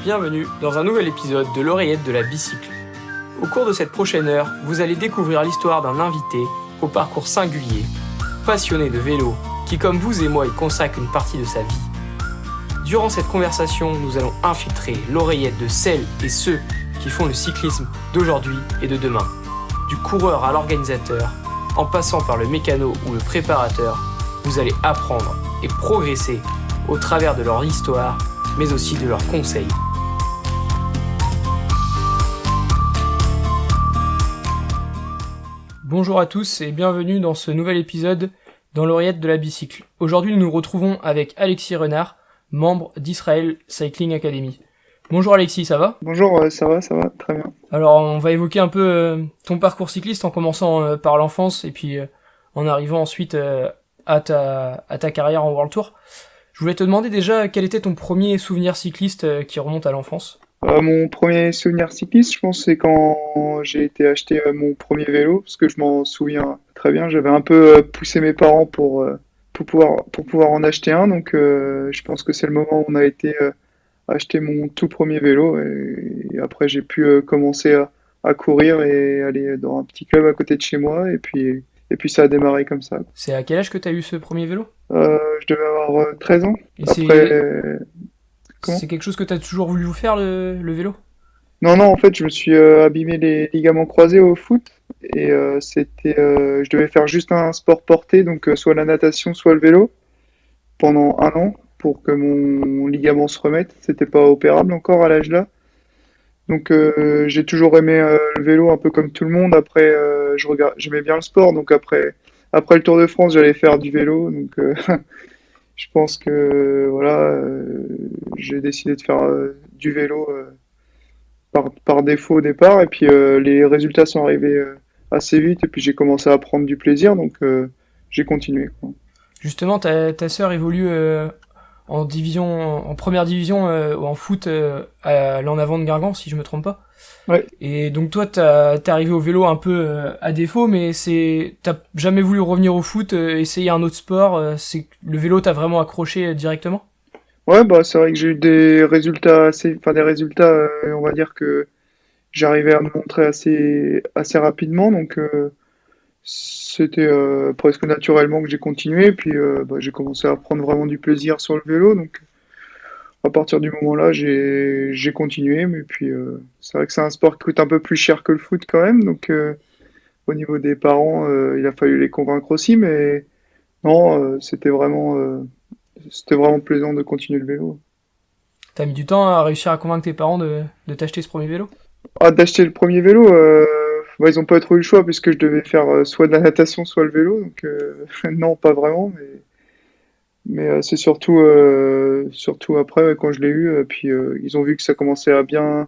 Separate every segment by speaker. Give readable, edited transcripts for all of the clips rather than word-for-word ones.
Speaker 1: bienvenue dans un nouvel épisode de l'oreillette de la bicycle. Au cours de cette prochaine heure, vous allez découvrir l'histoire d'un invité au parcours singulier, passionné de vélo, qui comme vous et moi y consacre une partie de sa vie. Durant cette conversation, nous allons infiltrer l'oreillette de celles et ceux qui font le cyclisme d'aujourd'hui et de demain. Du coureur à l'organisateur, en passant par le mécano ou le préparateur, vous allez apprendre et progresser au travers de leur histoire, mais aussi de leurs conseils. Bonjour à tous et bienvenue dans ce nouvel épisode dans l'oreillette de la bicycle. Aujourd'hui, nous nous retrouvons avec Alexis Renard, membre d'Israël Cycling Academy. Bonjour Alexis, ça va ?
Speaker 2: Bonjour, ça va, très bien.
Speaker 1: Alors, on va évoquer un peu ton parcours cycliste en commençant par l'enfance et puis en arrivant ensuite à ta carrière en World Tour. Je voulais te demander déjà quel était ton premier souvenir cycliste qui remonte à l'enfance.
Speaker 2: Mon premier souvenir cycliste, je pense, c'est quand j'ai été acheter mon premier vélo, parce que je m'en souviens très bien. J'avais un peu poussé mes parents pour pouvoir en acheter un, donc je pense que c'est le moment où on a été acheter mon tout premier vélo, et après j'ai pu commencer à courir et aller dans un petit club à côté de chez moi, et puis ça a démarré comme ça.
Speaker 1: C'est à quel âge que tu as eu ce premier vélo ?
Speaker 2: Je devais avoir 13 ans.
Speaker 1: Et
Speaker 2: Après, comment ?
Speaker 1: c'est quelque chose que tu as toujours voulu faire, le vélo ?
Speaker 2: Non, en fait, je me suis abîmé les ligaments croisés au foot, et je devais faire juste un sport porté, donc soit la natation, soit le vélo, pendant un an, pour que mon ligament se remette. C'était pas opérable encore à l'âge là. Donc j'ai toujours aimé le vélo un peu comme tout le monde. Après, j'aimais bien le sport, donc après le Tour de France, j'allais faire du vélo. Donc je pense que voilà, j'ai décidé de faire du vélo par défaut au départ, et puis les résultats sont arrivés assez vite, et puis j'ai commencé à prendre du plaisir, donc j'ai continué, quoi.
Speaker 1: Justement, ta sœur évolue en première division en foot à l'en avant de Guingamp, si je me trompe pas.
Speaker 2: Ouais.
Speaker 1: Et donc toi, t'es arrivé au vélo un peu à défaut, mais t'as jamais voulu revenir au foot, essayer un autre sport. Le vélo t'a vraiment accroché directement ?
Speaker 2: Ouais, bah c'est vrai que j'ai eu des résultats on va dire que j'arrivais à me montrer assez rapidement, donc c'était presque naturellement que j'ai continué, puis j'ai commencé à prendre vraiment du plaisir sur le vélo, donc à partir du moment-là, j'ai continué, mais puis c'est vrai que c'est un sport qui coûte un peu plus cher que le foot quand même, donc au niveau des parents, il a fallu les convaincre aussi, mais non, c'était vraiment plaisant de continuer le vélo.
Speaker 1: T'as mis du temps à réussir à convaincre tes parents de t'acheter ce premier vélo ?
Speaker 2: Ah, d'acheter le premier vélo, ils ont pas trop eu le choix, puisque je devais faire soit de la natation, soit le vélo, donc non, pas vraiment, mais c'est surtout après, quand je l'ai eu, puis ils ont vu que ça commençait à bien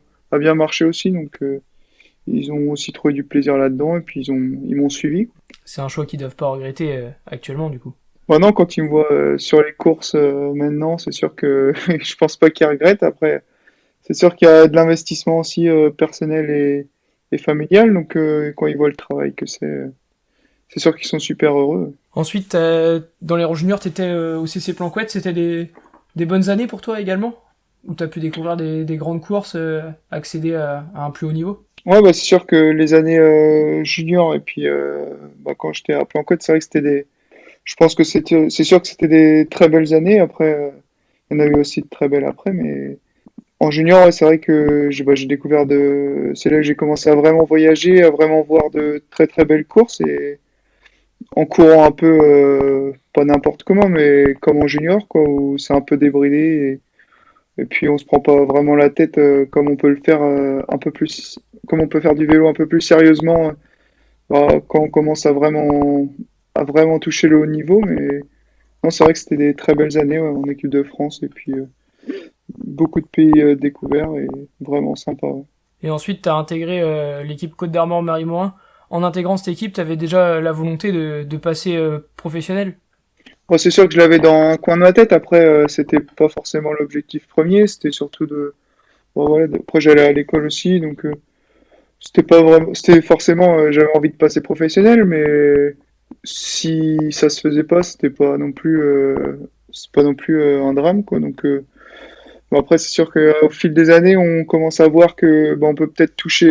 Speaker 2: marcher aussi, donc ils ont aussi trouvé du plaisir là-dedans, et puis ils m'ont suivi.
Speaker 1: C'est un choix qu'ils doivent pas regretter actuellement, du coup.
Speaker 2: Maintenant, quand ils me voient sur les courses maintenant, c'est sûr que je pense pas qu'ils regrettent. Après, c'est sûr qu'il y a de l'investissement aussi personnel et familial, donc quand ils voient le travail que c'est sûr qu'ils sont super heureux.
Speaker 1: Ensuite, dans les rangs juniors, t'étais au CC Planquette, c'était des bonnes années pour toi également ? Où t'as pu découvrir des grandes courses, accéder à un plus haut niveau ?
Speaker 2: Ouais, c'est sûr que les années juniors, et puis quand j'étais à Planquette, c'est vrai que je pense que c'est sûr que c'était des très belles années. Après, il y en a eu aussi de très belles après, mais en junior, ouais, c'est vrai que j'ai découvert c'est là que j'ai commencé à vraiment voyager, à vraiment voir de très très belles courses, et en courant un peu, pas n'importe comment, mais comme en junior, quoi, où c'est un peu débridé, et puis on se prend pas vraiment la tête comme on peut le faire comme on peut faire du vélo un peu plus sérieusement quand on commence à vraiment toucher le haut niveau. Mais non, c'est vrai que c'était des très belles années, ouais, en équipe de France, et puis beaucoup de pays découverts, et vraiment sympa, ouais.
Speaker 1: Et ensuite, t'as intégré l'équipe Côte d'Armor Marie-Morin. En intégrant cette équipe, t'avais déjà la volonté de passer professionnel ?
Speaker 2: Bon, c'est sûr que je l'avais dans un coin de ma tête. Après, c'était pas forcément l'objectif premier. C'était surtout voilà, après, j'allais à l'école aussi, donc c'était pas vraiment. C'était forcément. J'avais envie de passer professionnel, mais si ça se faisait pas, c'est pas non plus un drame, quoi. Donc, Bon, après, c'est sûr qu'au fil des années, on commence à voir que on peut peut-être toucher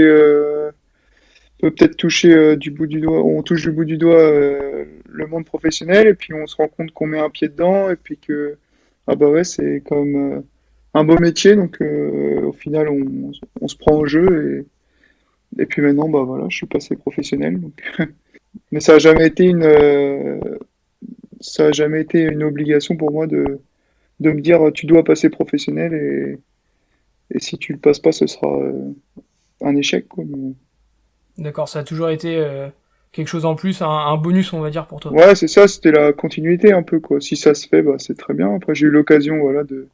Speaker 2: du bout du doigt, on touche du bout du doigt le monde professionnel, et puis on se rend compte qu'on met un pied dedans, et puis que ah bah ouais, c'est quand même un beau métier, donc au final, on se prend au jeu, et puis maintenant, bah voilà, je suis passé professionnel, donc. Mais ça a jamais été une obligation pour moi de me dire tu dois passer professionnel, et si tu le passes pas, ce sera un échec, quoi.
Speaker 1: D'accord, ça a toujours été quelque chose en plus, un bonus, on va dire, pour toi.
Speaker 2: Ouais, c'est ça, c'était la continuité un peu, quoi. Si ça se fait, bah c'est très bien. Après, j'ai eu l'occasion, voilà, de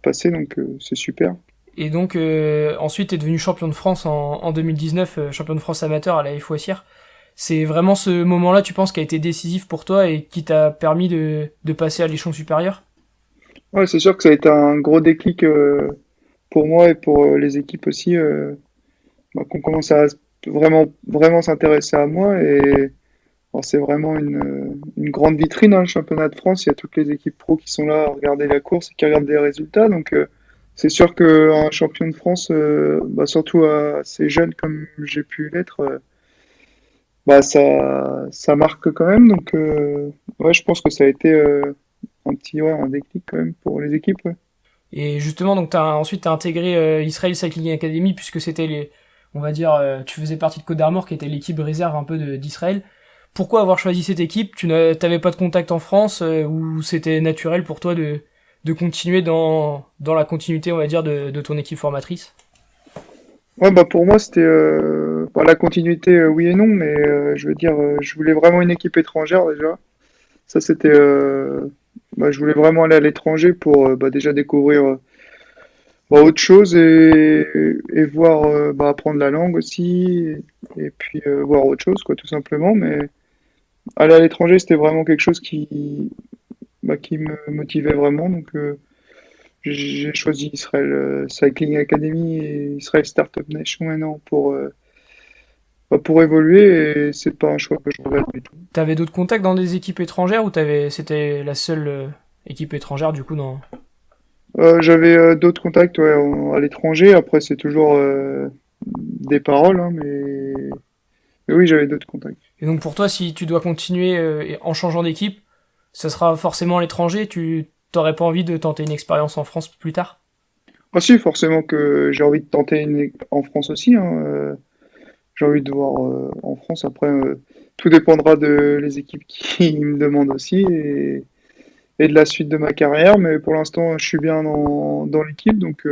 Speaker 2: passer, donc c'est super.
Speaker 1: Et donc, ensuite, tu es devenu champion de France en 2019, champion de France amateur à la FOSIR. C'est vraiment ce moment-là, tu penses, qui a été décisif pour toi et qui t'a permis de passer à l'échelon supérieur?
Speaker 2: Ouais, c'est sûr que ça a été un gros déclic pour moi et pour les équipes aussi, qu'on commence à vraiment s'intéresser à moi. Et alors, c'est vraiment une grande vitrine, hein, le championnat de France. Il y a toutes les équipes pro qui sont là à regarder la course et qui regardent les résultats. Donc, c'est sûr qu'un champion de France, surtout assez jeune comme j'ai pu l'être, ça marque quand même. Donc, ouais, je pense que ça a été un déclic quand même pour les équipes. Ouais.
Speaker 1: Et justement, donc ensuite t'as intégré Israel Cycling Academy puisque c'était on va dire, tu faisais partie de Côte d'Armor qui était l'équipe réserve un peu d'Israël. Pourquoi avoir choisi cette équipe? T'avais pas de contact en France ou c'était naturel pour toi de continuer dans la continuité, on va dire, de ton équipe formatrice?
Speaker 2: Ouais, pour moi, c'était la continuité, oui et non, mais je veux dire, je voulais vraiment une équipe étrangère déjà. Ça, c'était, je voulais vraiment aller à l'étranger pour déjà découvrir autre chose, et voir, apprendre la langue aussi, et puis voir autre chose, quoi, tout simplement. Mais aller à l'étranger, c'était vraiment quelque chose qui me motivait vraiment. Donc, j'ai choisi Israel Cycling Academy et Israel Startup Nation maintenant pour évoluer, et c'est pas un choix que je regrette du tout.
Speaker 1: T'avais d'autres contacts dans des équipes étrangères ou c'était la seule équipe étrangère du coup dans...
Speaker 2: J'avais d'autres contacts, ouais, à l'étranger. Après, c'est toujours des paroles, hein, mais oui, j'avais d'autres contacts.
Speaker 1: Et donc pour toi, si tu dois continuer en changeant d'équipe, ça sera forcément à l'étranger. Tu t'aurais pas envie de tenter une expérience en France plus tard?
Speaker 2: Ah si, forcément que j'ai envie de tenter en France aussi, hein. J'ai envie de voir en France. Après, tout dépendra de les équipes qui me demandent aussi, et de la suite de ma carrière. Mais pour l'instant, je suis bien dans l'équipe, donc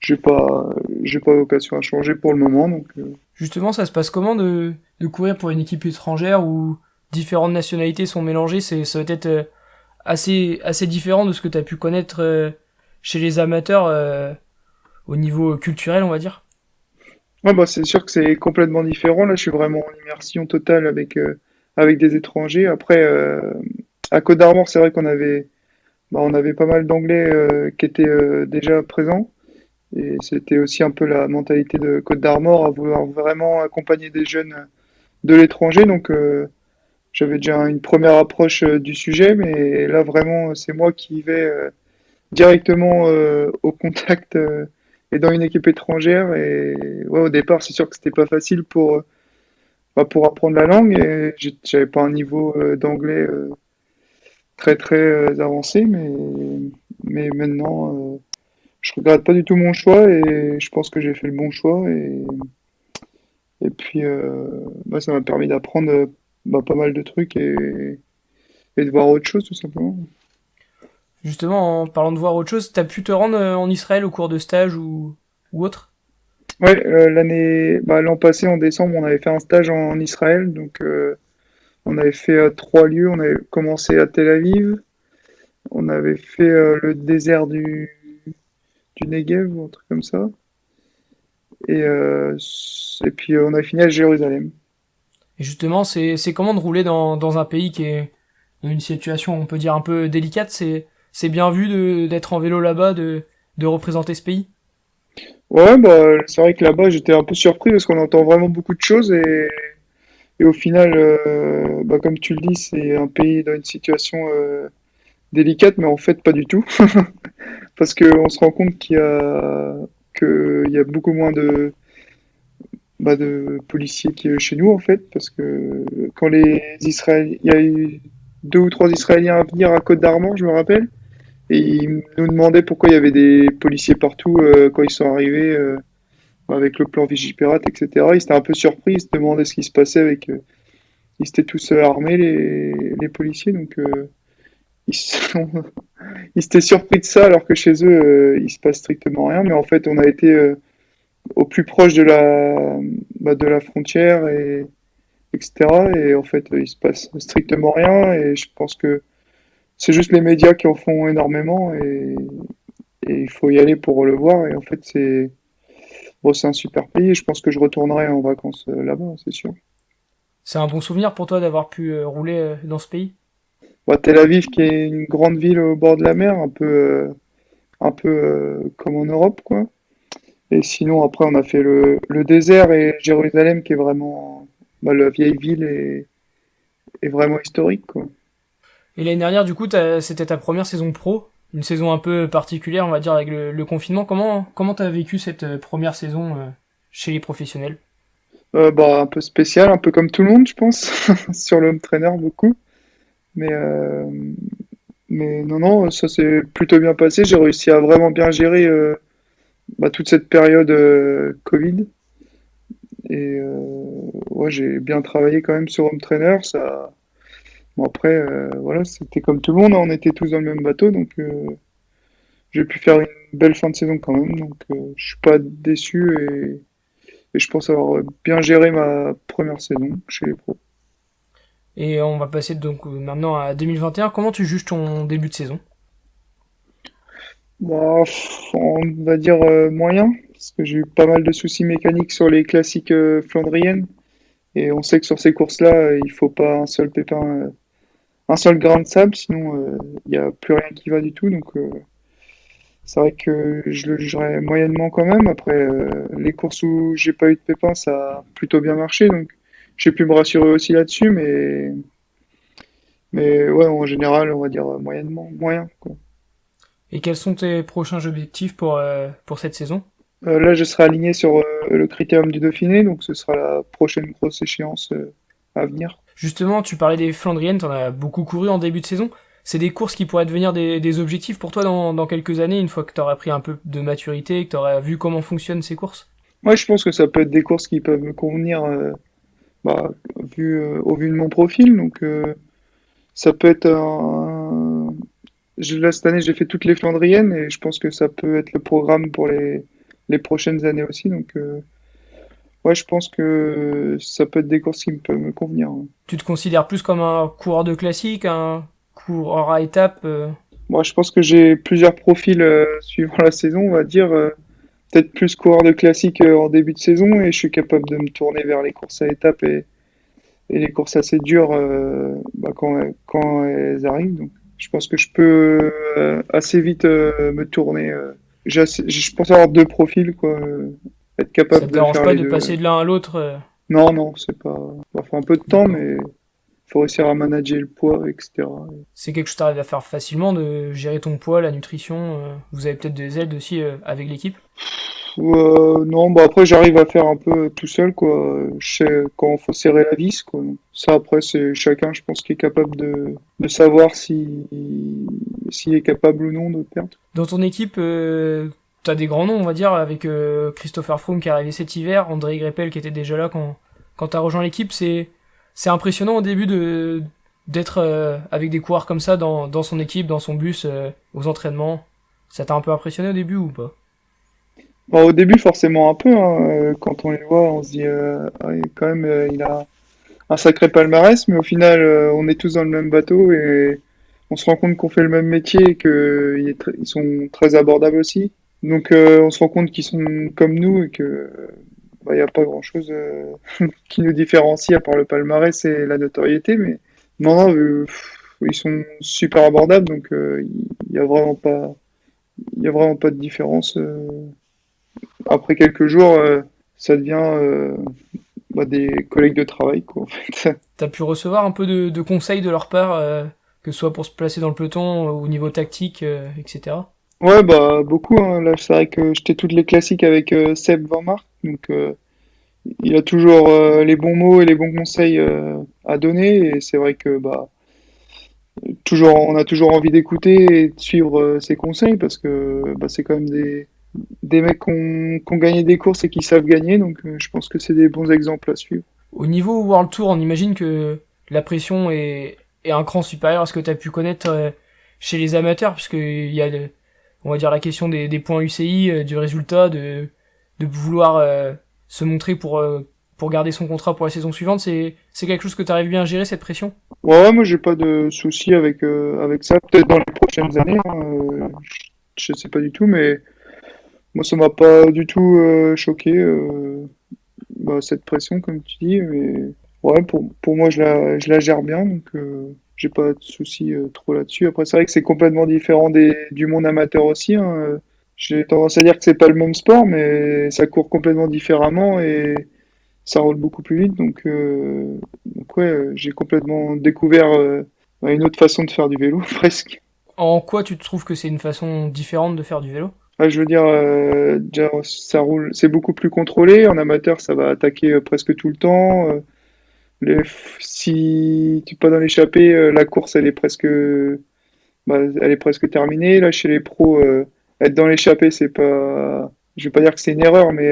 Speaker 2: j'ai pas j'ai pas vocation à changer pour le moment. Donc
Speaker 1: Justement, ça se passe comment de courir pour une équipe étrangère où différentes nationalités sont mélangées? Ça va être assez différent de ce que tu as pu connaître chez les amateurs au niveau culturel, on va dire.
Speaker 2: ouais, c'est sûr que c'est complètement différent. Là, je suis vraiment en immersion totale avec des étrangers. Après, à Côte d'Armor, c'est vrai on avait pas mal d'Anglais qui étaient déjà présents. Et c'était aussi un peu la mentalité de Côte d'Armor, à vouloir vraiment accompagner des jeunes de l'étranger. Donc, j'avais déjà une première approche du sujet, mais là, vraiment, c'est moi qui vais directement au contact et dans une équipe étrangère. Et ouais, au départ, c'est sûr que c'était pas facile pour apprendre la langue, et j'avais pas un niveau d'anglais très très avancé, mais maintenant, je regrette pas du tout mon choix, et je pense que j'ai fait le bon choix, et puis ça m'a permis d'apprendre pas mal de trucs, et de voir autre chose tout simplement.
Speaker 1: Justement, en parlant de voir autre chose, t'as pu te rendre en Israël au cours de stage ou autre?
Speaker 2: Ouais, l'an passé en décembre, on avait fait un stage en Israël, donc on avait fait trois lieux. On avait commencé à Tel Aviv, on avait fait le désert du Negev ou un truc comme ça, et puis on a fini à Jérusalem.
Speaker 1: Et justement, c'est comment de rouler dans un pays qui est dans une situation, on peut dire, un peu délicate? C'est bien vu d'être en vélo là-bas, de représenter ce pays?
Speaker 2: Ouais, c'est vrai que là-bas j'étais un peu surpris parce qu'on entend vraiment beaucoup de choses, et au final, comme tu le dis, c'est un pays dans une situation délicate, mais en fait pas du tout, parce qu'on se rend compte qu'il y a beaucoup moins de policiers chez nous en fait, parce que quand les Israéliens, il y a eu 2 ou 3 Israéliens à venir à Côte d'Armor, je me rappelle, et ils nous demandaient pourquoi il y avait des policiers partout quand ils sont arrivés avec le plan Vigipirate, etc. Ils étaient un peu surpris, ils se demandaient ce qui se passait ils étaient tous armés les policiers, donc ils sont ils étaient surpris de ça alors que chez eux il se passe strictement rien, mais en fait on a été au plus proche de la frontière et etc. Et en fait, il se passe strictement rien. Et je pense que c'est juste les médias qui en font énormément et il faut y aller pour le voir. Et en fait, c'est un super pays. Et je pense que je retournerai en vacances là-bas, c'est sûr.
Speaker 1: C'est un bon souvenir pour toi d'avoir pu rouler dans ce pays?
Speaker 2: Bah, Tel Aviv, qui est une grande ville au bord de la mer, un peu comme en Europe, quoi. Et sinon, après, on a fait le désert et Jérusalem, qui est vraiment la vieille ville est vraiment historique, quoi.
Speaker 1: Et l'année dernière, du coup, c'était ta première saison pro, une saison un peu particulière, on va dire, avec le confinement. Comment t'as vécu cette première saison chez les professionnels?
Speaker 2: Un peu spécial, un peu comme tout le monde, je pense, sur le home trainer beaucoup. Mais, euh, mais non, non, ça s'est plutôt bien passé. J'ai réussi à vraiment bien gérer toute cette période Covid. Et ouais, j'ai bien travaillé quand même sur home trainer. Ça... Bon, après, voilà, c'était comme tout le monde, hein, on était tous dans le même bateau, donc j'ai pu faire une belle fin de saison quand même. Donc je suis pas déçu et je pense avoir bien géré ma première saison chez les pros.
Speaker 1: Et on va passer donc maintenant à 2021. Comment tu juges ton début de saison?
Speaker 2: On va dire moyen, parce que j'ai eu pas mal de soucis mécaniques sur les classiques flandriennes. Et on sait que sur ces courses-là, il faut pas un seul pépin, un seul grain de sable, sinon il n'y a plus rien qui va du tout. Donc c'est vrai que je le jugerais moyennement quand même. Après, les courses où j'ai pas eu de pépin, ça a plutôt bien marché. Donc j'ai pu me rassurer aussi là-dessus. Mais ouais, en général, on va dire moyennement, moyen, quoi.
Speaker 1: Et quels sont tes prochains objectifs pour cette saison?
Speaker 2: Là, je serai aligné sur le critérium du Dauphiné, donc ce sera la prochaine grosse échéance à venir.
Speaker 1: Justement, tu parlais des Flandriennes, t'en as beaucoup couru en début de saison. C'est des courses qui pourraient devenir des objectifs pour toi dans quelques années, une fois que t'auras pris un peu de maturité, que t'auras vu comment fonctionnent ces courses?
Speaker 2: Moi, je pense que ça peut être des courses qui peuvent me convenir bah, au vu de mon profil. Donc, ça peut être là, cette année, j'ai fait toutes les Flandriennes et je pense que ça peut être le programme pour les prochaines années aussi. Donc, ouais, je pense que ça peut être des courses qui peuvent me convenir, ouais.
Speaker 1: Tu te considères plus comme un coureur de classique, un coureur à étapes
Speaker 2: Moi, je pense que j'ai plusieurs profils suivant la saison, on va dire. Peut-être plus coureur de classique en début de saison et je suis capable de me tourner vers les courses à étapes et les courses assez dures quand elles arrivent. Donc, je pense que je peux assez vite me tourner. Je pense avoir 2 profils, quoi. Être
Speaker 1: Ça
Speaker 2: capable
Speaker 1: te
Speaker 2: de
Speaker 1: dérange
Speaker 2: faire
Speaker 1: pas
Speaker 2: les
Speaker 1: de
Speaker 2: deux.
Speaker 1: passer de l'un à l'autre
Speaker 2: Non, non, c'est pas. Il faut un peu de temps,
Speaker 1: D'accord.
Speaker 2: mais il faut réussir à manager le poids, etc.
Speaker 1: C'est quelque chose que t'arrives à faire facilement, de gérer ton poids, la nutrition. Vous avez peut-être des aides aussi avec l'équipe.
Speaker 2: Non, après j'arrive à faire un peu tout seul, quoi. Je sais quand faut serrer la vis, quoi. Ça après c'est chacun, je pense, qui est capable de savoir s'il est capable ou non de perdre.
Speaker 1: Dans ton équipe, t'as des grands noms, on va dire, avec Christopher Froome qui est arrivé cet hiver, André Greipel qui était déjà là quand t'as rejoint l'équipe. C'est impressionnant au début d'être avec des coureurs comme ça dans son équipe, dans son bus, aux entraînements. Ça t'a un peu impressionné au début ou pas?
Speaker 2: Bon, au début forcément un peu, hein, quand on les voit, on se dit ouais, quand même il a un sacré palmarès, mais au final on est tous dans le même bateau et on se rend compte qu'on fait le même métier et que ils sont très abordables aussi. Donc on se rend compte qu'ils sont comme nous et que il n'y a pas grand-chose qui nous différencie à part le palmarès et la notoriété. Mais non, non, ils sont super abordables, donc il y a vraiment pas, il y a vraiment pas de différence. Après quelques jours, ça devient des collègues de travail, quoi, en fait.
Speaker 1: T'as pu recevoir un peu de conseils de leur part que ce soit pour se placer dans le peloton, au niveau tactique, etc.
Speaker 2: Ouais, bah beaucoup, hein. Là, c'est vrai que j'étais toutes les classiques avec Seb Van Mark, donc il a toujours les bons mots et les bons conseils à donner, et c'est vrai que bah on a toujours envie d'écouter et de suivre ses conseils parce que bah, c'est quand même des mecs qui ont gagné des courses et qui savent gagner, donc je pense que c'est des bons exemples à suivre.
Speaker 1: Au niveau World Tour, on imagine que la pression est un cran supérieur à ce que tu as pu connaître chez les amateurs, puisqu'il y a, on va dire, la question des points UCI, du résultat, de vouloir se montrer pour garder son contrat pour la saison suivante. C'est quelque chose que tu arrives bien à gérer, cette pression?
Speaker 2: Ouais, moi j'ai pas de souci avec ça. Peut-être dans les prochaines années, hein, je sais pas du tout, mais moi ça m'a pas du tout choqué bah, cette pression comme tu dis. Mais ouais, pour moi je la gère bien, donc j'ai pas de souci trop là-dessus. Après c'est vrai que c'est complètement différent du monde amateur aussi, hein. J'ai tendance à dire que c'est pas le même sport, mais ça court complètement différemment et ça roule beaucoup plus vite. Donc ouais, j'ai complètement découvert une autre façon de faire du vélo, presque.
Speaker 1: En quoi tu trouves que c'est une façon différente de faire du vélo?
Speaker 2: Ouais, je veux dire, déjà, ça roule, c'est beaucoup plus contrôlé. En amateur, ça va attaquer presque tout le temps. Si tu es pas dans l'échappée, la course, elle est presque terminée. Là, chez les pros, être dans l'échappée, c'est pas, je vais pas dire que c'est une erreur, mais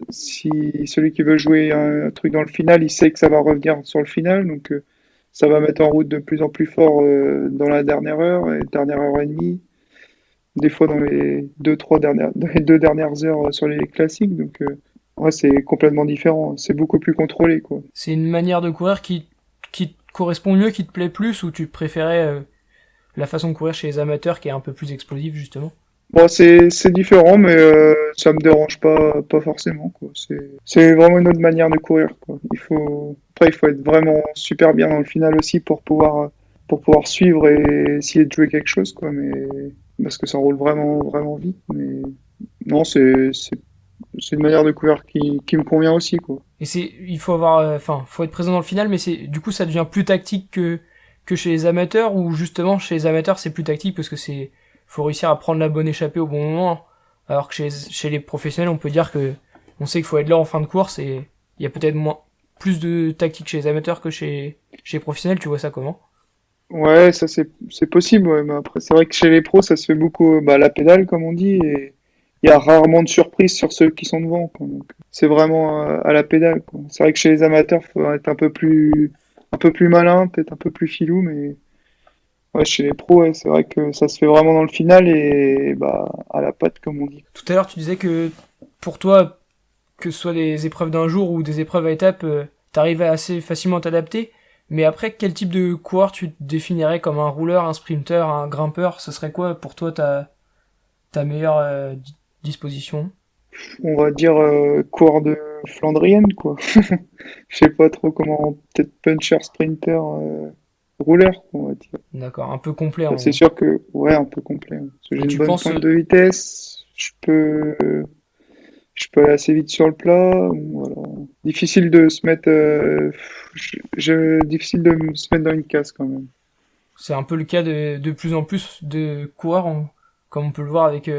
Speaker 2: si celui qui veut jouer un truc dans le final, il sait que ça va revenir sur le final, donc ça va mettre en route de plus en plus fort dans la dernière heure et dernière heure et demie, des fois dans dans les deux dernières heures sur les classiques, donc ouais, c'est complètement différent, c'est beaucoup plus contrôlé, quoi.
Speaker 1: C'est une manière de courir qui te correspond mieux, qui te plaît plus, ou tu préférais la façon de courir chez les amateurs qui est un peu plus explosive, justement?
Speaker 2: Bon, c'est différent, mais ça me dérange pas forcément, quoi. C'est vraiment une autre manière de courir, quoi. Après, il faut être vraiment super bien dans le final aussi pour pouvoir suivre et essayer de jouer quelque chose, quoi. Mais parce que ça roule vraiment vite. Mais non, c'est une manière de courir qui me convient aussi, quoi.
Speaker 1: Et il faut avoir, enfin, faut être présent dans le final, mais du coup, ça devient plus tactique que chez les amateurs, ou justement, chez les amateurs, c'est plus tactique parce que faut réussir à prendre la bonne échappée au bon moment. Alors que chez les professionnels, on peut dire que, on sait qu'il faut être là en fin de course et il y a peut-être plus de tactique chez les amateurs que chez les professionnels. Tu vois ça comment?
Speaker 2: Ouais, ça c'est possible, ouais, mais après c'est vrai que chez les pros ça se fait beaucoup bah, à la pédale comme on dit et il y a rarement de surprises sur ceux qui sont devant, quoi. Donc c'est vraiment à la pédale, quoi. C'est vrai que chez les amateurs faut être un peu plus malin, peut-être un peu plus filou, mais ouais, chez les pros ouais, c'est vrai que ça se fait vraiment dans le final et bah à la patte comme on dit.
Speaker 1: Tout à l'heure, tu disais que pour toi, que ce soit des épreuves d'un jour ou des épreuves à étapes, t'arrives à assez facilement t'adapter. Mais après, quel type de coureur tu te définirais comme un rouleur, un sprinter, un grimpeur? Ce serait quoi pour toi ta meilleure disposition?
Speaker 2: On va dire coureur de Flandrienne quoi. Je sais pas trop comment, peut-être puncher, sprinter, rouleur, on va dire.
Speaker 1: D'accord, un peu complet
Speaker 2: Bah, c'est
Speaker 1: en...
Speaker 2: sûr que, ouais, un peu complet, hein. Parce que
Speaker 1: Et
Speaker 2: j'ai une
Speaker 1: tu
Speaker 2: bonne
Speaker 1: penses...
Speaker 2: pointe de vitesse, je peux aller assez vite sur le plat. Voilà. Difficile de se mettre, difficile de se mettre dans une case quand même.
Speaker 1: C'est un peu le cas de plus en plus de coureurs, comme on peut le voir avec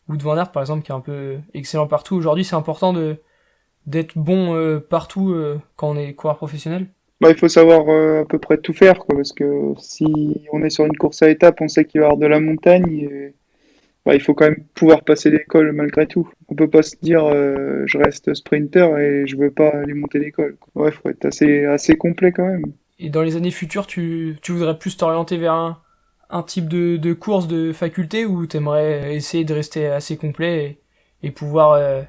Speaker 1: Wout van Aert par exemple, qui est un peu excellent partout. Aujourd'hui, c'est important d'être bon partout quand on est coureur professionnel.
Speaker 2: Bah, il faut savoir à peu près tout faire, quoi, parce que si on est sur une course à étapes, on sait qu'il va y avoir de la montagne, et, bah, il faut quand même pouvoir passer l'école malgré tout. On peut pas se dire je reste sprinter et je veux pas aller monter l'école, quoi. Ouais, faut être assez complet quand même.
Speaker 1: Et dans les années futures, tu voudrais plus t'orienter vers un type de course de faculté, ou t'aimerais essayer de rester assez complet et pouvoir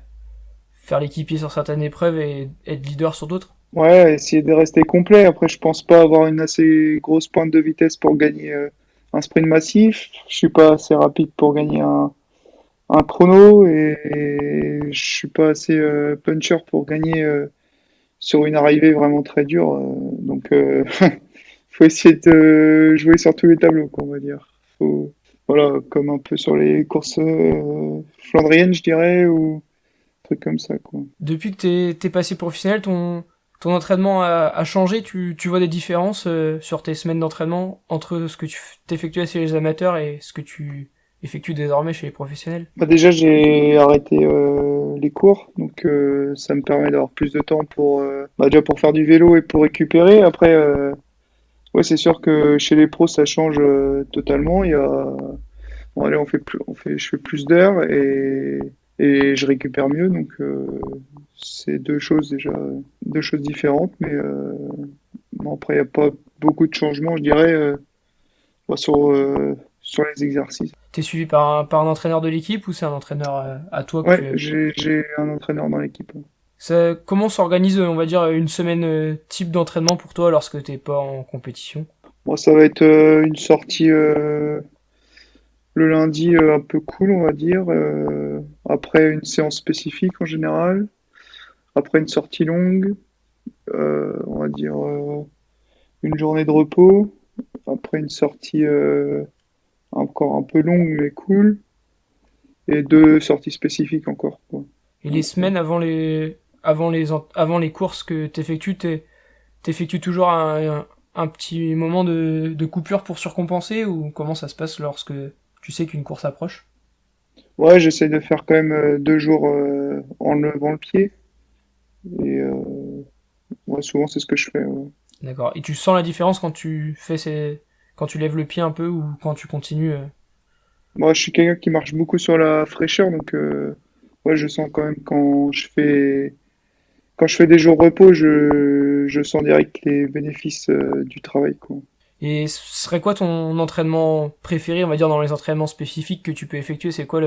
Speaker 1: faire l'équipier sur certaines épreuves et être leader sur d'autres?
Speaker 2: Ouais, essayer de rester complet. Après, je pense pas avoir une assez grosse pointe de vitesse pour gagner un sprint massif. Je suis pas assez rapide pour gagner un chrono et je suis pas assez puncher pour gagner sur une arrivée vraiment très dure. Donc, faut essayer de jouer sur tous les tableaux, quoi, on va dire. Voilà, comme un peu sur les courses flandriennes, je dirais, ou trucs comme ça, quoi.
Speaker 1: Depuis que t'es passé professionnel, ton entraînement a changé, tu vois des différences sur tes semaines d'entraînement entre ce que tu t'effectuais chez les amateurs et ce que tu effectues désormais chez les professionnels?
Speaker 2: Bah déjà, j'ai arrêté les cours, donc ça me permet d'avoir plus de temps pour bah, déjà pour faire du vélo et pour récupérer. Après, ouais, c'est sûr que chez les pros, ça change totalement. Il y a bon, allez, je fais plus d'heures et je récupère mieux, donc c'est deux choses déjà, deux choses différentes. Mais bon, après, il n'y a pas beaucoup de changements, je dirais, bah, sur les exercices.
Speaker 1: T'es suivi par un entraîneur de l'équipe ou c'est un entraîneur à toi que
Speaker 2: Ouais,
Speaker 1: tu...
Speaker 2: j'ai un entraîneur dans l'équipe.
Speaker 1: Comment s'organise, on va dire, une semaine type d'entraînement pour toi lorsque t'es pas en compétition?
Speaker 2: Bon, ça va être une sortie le lundi un peu cool, on va dire. Après une séance spécifique en général. Après une sortie longue, on va dire une journée de repos. Après une sortie encore un peu longue mais cool. Et deux sorties spécifiques encore, quoi.
Speaker 1: Et les
Speaker 2: Donc,
Speaker 1: semaines avant les courses que t'effectues toujours un petit moment de coupure pour surcompenser ou comment ça se passe lorsque tu sais qu'une course approche?
Speaker 2: ouais, j'essaie de faire quand même 2 jours en levant le pied. Et ouais, souvent c'est ce que je fais. Ouais.
Speaker 1: D'accord. Et tu sens la différence quand quand tu lèves le pied un peu ou quand tu continues
Speaker 2: Moi, je suis quelqu'un qui marche beaucoup sur la fraîcheur, donc ouais, je sens quand même quand je fais des jours repos, je sens direct les bénéfices du travail, quoi.
Speaker 1: Et ce serait quoi ton entraînement préféré, on va dire, dans les entraînements spécifiques que tu peux effectuer? C'est quoi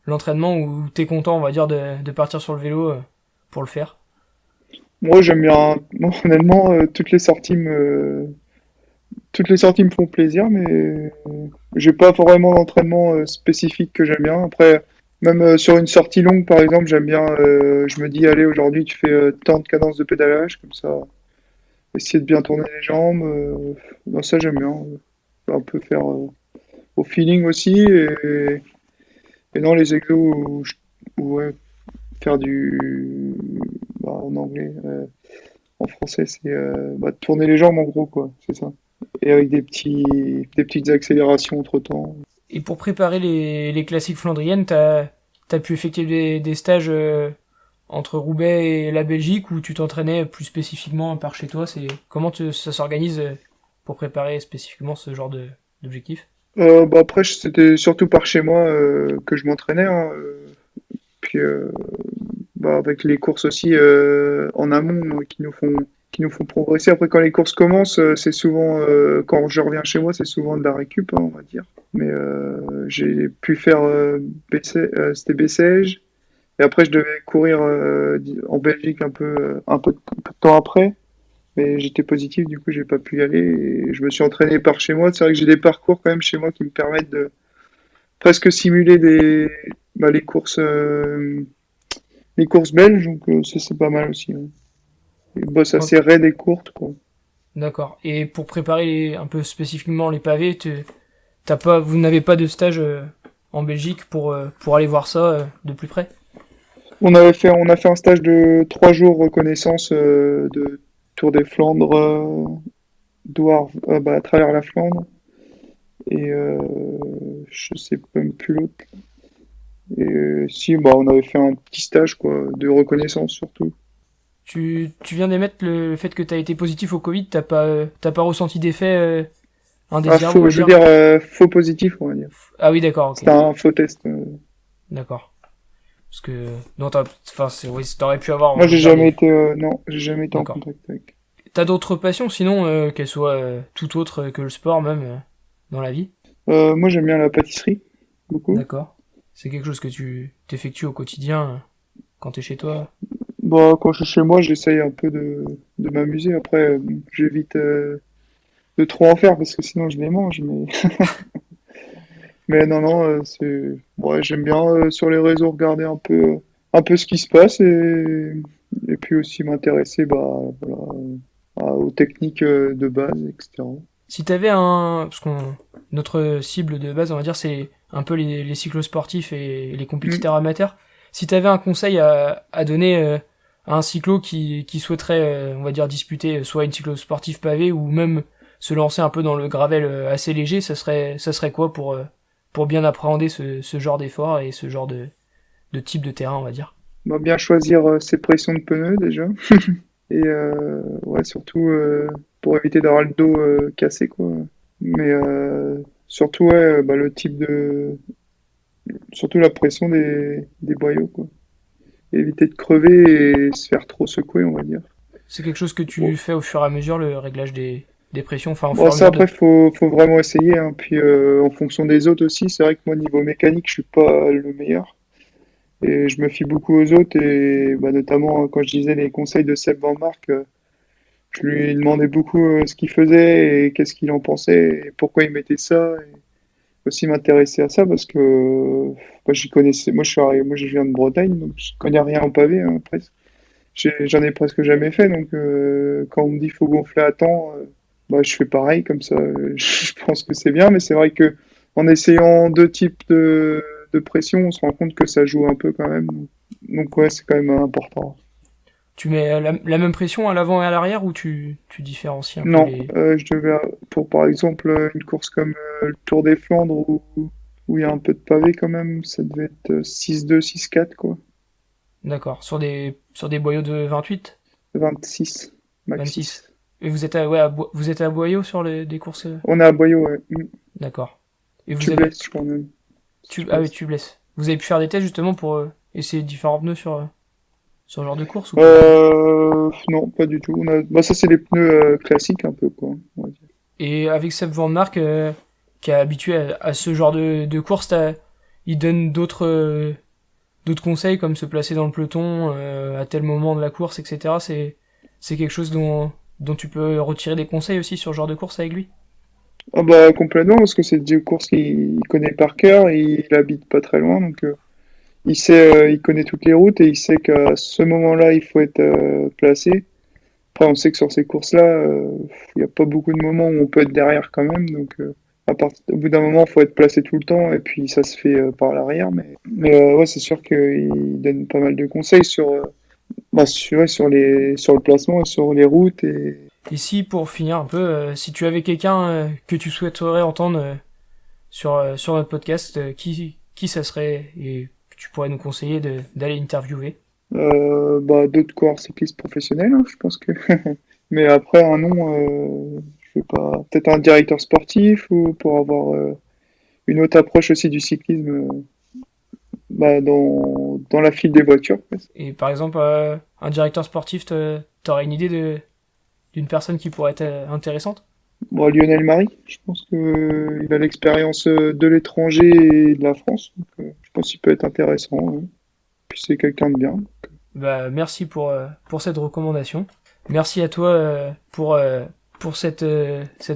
Speaker 1: l'entraînement où t'es content, on va dire, de partir sur le vélo pour le faire?
Speaker 2: Moi, j'aime bien. Non, honnêtement, toutes les sorties me font plaisir, mais j'ai pas vraiment d'entraînement spécifique que j'aime bien. Après, même sur une sortie longue, par exemple, j'aime bien. Je me dis, allez, aujourd'hui, tu fais tant de cadence de pédalage, comme ça, essayer de bien tourner les jambes. Non, ça, j'aime bien. Un peu faire au feeling aussi. Et non, les exos, ouais, faire bah, en anglais, en français, c'est bah, tourner les jambes en gros, quoi. C'est ça. Et avec des petites accélérations entre-temps.
Speaker 1: Et pour préparer les classiques flandriennes, t'as pu effectuer des stages entre Roubaix et la Belgique où tu t'entraînais plus spécifiquement par chez toi. Ça s'organise pour préparer spécifiquement ce genre d'objectif?
Speaker 2: Bah après, c'était surtout par chez moi que je m'entraînais, hein. Puis bah, avec les courses aussi en amont qui nous font progresser. Après, quand les courses commencent, c'est souvent, quand je reviens chez moi, c'est souvent de la récup, hein, on va dire. Mais j'ai pu faire c'était Bessèges. Et après, je devais courir en Belgique un peu de temps après. Mais j'étais positif, du coup, j'ai pas pu y aller. Et je me suis entraîné par chez moi. C'est vrai que j'ai des parcours quand même chez moi qui me permettent de presque simuler bah, les courses belges. Donc ça, c'est pas mal aussi. Hein. Une bosse
Speaker 1: Ok,
Speaker 2: assez raide et courte, quoi.
Speaker 1: d'accord. Et pour préparer un peu spécifiquement les pavés, vous n'avez pas de stage en Belgique pour aller voir ça de plus près?
Speaker 2: On a fait un stage de 3 jours reconnaissance de Tour des Flandres, bah, à travers la Flandre. Et je sais même plus l'autre. Et si, bah, on avait fait un petit stage, quoi, de reconnaissance surtout.
Speaker 1: Tu viens d'émettre le fait que t'as été positif au Covid, t'as pas ressenti d'effet
Speaker 2: Ah,
Speaker 1: indésirable, on va
Speaker 2: je veux
Speaker 1: dire?
Speaker 2: dire, faux positif, on va dire.
Speaker 1: Ah oui, d'accord, ok.
Speaker 2: C'était un faux test.
Speaker 1: D'accord. Parce que, non, enfin, oui, t'aurais pu avoir, on
Speaker 2: Moi,
Speaker 1: va dire, des...
Speaker 2: non, j'ai jamais été en
Speaker 1: D'accord.
Speaker 2: contact avec.
Speaker 1: T'as d'autres passions, sinon, qu'elles soient tout autres que le sport, même, dans la vie?
Speaker 2: Moi, j'aime bien la pâtisserie, beaucoup.
Speaker 1: D'accord. C'est quelque chose que tu t'effectues au quotidien quand t'es chez toi?
Speaker 2: Bah, quand je suis chez moi, j'essaye un peu de m'amuser. Après, j'évite de trop en faire parce que sinon je les mange. Mais non, non, ouais, j'aime bien sur les réseaux regarder un peu ce qui se passe et puis aussi m'intéresser bah, voilà, aux techniques de base, etc.
Speaker 1: Si t'avais parce qu'on, notre cible de base, on va dire, c'est un peu les cyclosportifs et les
Speaker 2: Mm.
Speaker 1: compétiteurs amateurs. Si t'avais un conseil à donner un cyclo qui souhaiterait, on va dire, disputer soit une cyclo sportive pavée ou même se lancer un peu dans le gravel assez léger, ça serait quoi pour bien appréhender ce genre d'effort et ce genre de type de terrain, on va dire?
Speaker 2: On va bien choisir ses pressions de pneus déjà. Et ouais, surtout pour éviter d'avoir le dos cassé, quoi. Mais surtout, ouais, bah, le type de. Surtout la pression des boyaux, quoi. Éviter de crever et se faire trop secouer, on va dire.
Speaker 1: C'est quelque chose que tu
Speaker 2: Bon,
Speaker 1: fais au fur et à mesure, le réglage des pressions, enfin au fur
Speaker 2: bon,
Speaker 1: et à
Speaker 2: ça
Speaker 1: mesure de...
Speaker 2: après, faut vraiment essayer, hein. Puis en fonction des autres aussi, c'est vrai que moi, niveau mécanique, je suis pas le meilleur. Et je me fie beaucoup aux autres, et bah, notamment quand je disais les conseils de Seb Van Mark, je lui demandais beaucoup ce qu'il faisait et qu'est-ce qu'il en pensait et pourquoi il mettait ça. Et aussi m'intéresser à ça parce que moi j'y connaissais, moi je viens de Bretagne, donc je connais rien en pavé, hein, presque. J'en ai presque jamais fait, donc quand on me dit faut gonfler à temps, bah, je fais pareil, comme ça je pense que c'est bien, mais c'est vrai que en essayant deux types de pression, on se rend compte que ça joue un peu quand même. Donc ouais, c'est quand même important.
Speaker 1: Tu mets la même pression à l'avant et à l'arrière ou tu différencies un peu
Speaker 2: Non,
Speaker 1: les...
Speaker 2: je devais, pour par exemple une course comme le Tour des Flandres où il y a un peu de pavé quand même, ça devait être 6-2, 6-4 quoi.
Speaker 1: D'accord, sur des boyaux de 28,
Speaker 2: 26, max
Speaker 1: 26.
Speaker 2: 6.
Speaker 1: Et vous êtes ouais, vous êtes à boyaux sur des courses...
Speaker 2: On est à Boyau, ouais.
Speaker 1: D'accord. Et vous avez...
Speaker 2: Tubeless, je crois même.
Speaker 1: Ah oui,
Speaker 2: Tubeless.
Speaker 1: tu blesses. Vous avez pu faire des tests justement pour essayer différents pneus sur ce genre de course ou pas?
Speaker 2: Non, pas du tout. Bah, ça, c'est les pneus classiques un peu, quoi. On va dire.
Speaker 1: Et avec Seb Van Mark, qui est habitué à ce genre de course, il donne d'autres conseils comme se placer dans le peloton à tel moment de la course, etc. C'est quelque chose dont tu peux retirer des conseils aussi sur ce genre de course avec lui.
Speaker 2: Ah bah complètement, parce que c'est des courses qu'il connaît par cœur, et il habite pas très loin, donc il sait, il connaît toutes les routes et il sait qu'à ce moment-là, il faut être placé. Après, on sait que sur ces courses-là, il n'y a pas beaucoup de moments où on peut être derrière quand même. Donc, au bout d'un moment, il faut être placé tout le temps et puis ça se fait par l'arrière. Mais ouais, c'est sûr qu'il donne pas mal de conseils ouais, sur le placement et sur les routes.
Speaker 1: Et si, pour finir un peu, si tu avais quelqu'un que tu souhaiterais entendre sur notre podcast, qui ça serait et que tu pourrais nous conseiller d'aller interviewer?
Speaker 2: Bah, d'autres coureurs cyclistes professionnels, hein, je pense que. Mais après, un nom, je sais pas, peut-être un directeur sportif ou pour avoir une autre approche aussi du cyclisme. Bah, dans la file des voitures, presque.
Speaker 1: Et par exemple, un directeur sportif, t'aurais une idée d'une personne qui pourrait être intéressante?
Speaker 2: Bon, Lionel Marie, je pense que il a l'expérience de l'étranger et de la France, donc je pense qu'il peut être intéressant, hein. Puis c'est quelqu'un de bien.
Speaker 1: Bah, merci pour cette recommandation. Merci à toi pour cette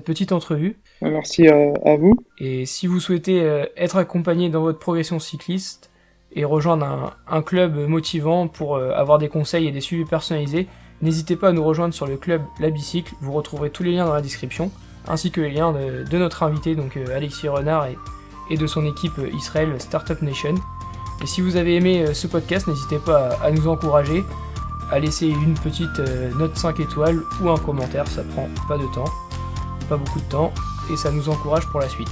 Speaker 1: petite entrevue.
Speaker 2: Merci à vous.
Speaker 1: Et si vous souhaitez être accompagné dans votre progression cycliste et rejoindre un club motivant pour avoir des conseils et des suivis personnalisés, n'hésitez pas à nous rejoindre sur le club La Bicycle. Vous retrouverez tous les liens dans la description, ainsi que les liens de notre invité, donc Alexis Renard, et de son équipe Israel Startup Nation. Et si vous avez aimé ce podcast, n'hésitez pas à nous encourager, à laisser une petite note 5 étoiles ou un commentaire, ça prend pas de temps, pas beaucoup de temps, et ça nous encourage pour la suite.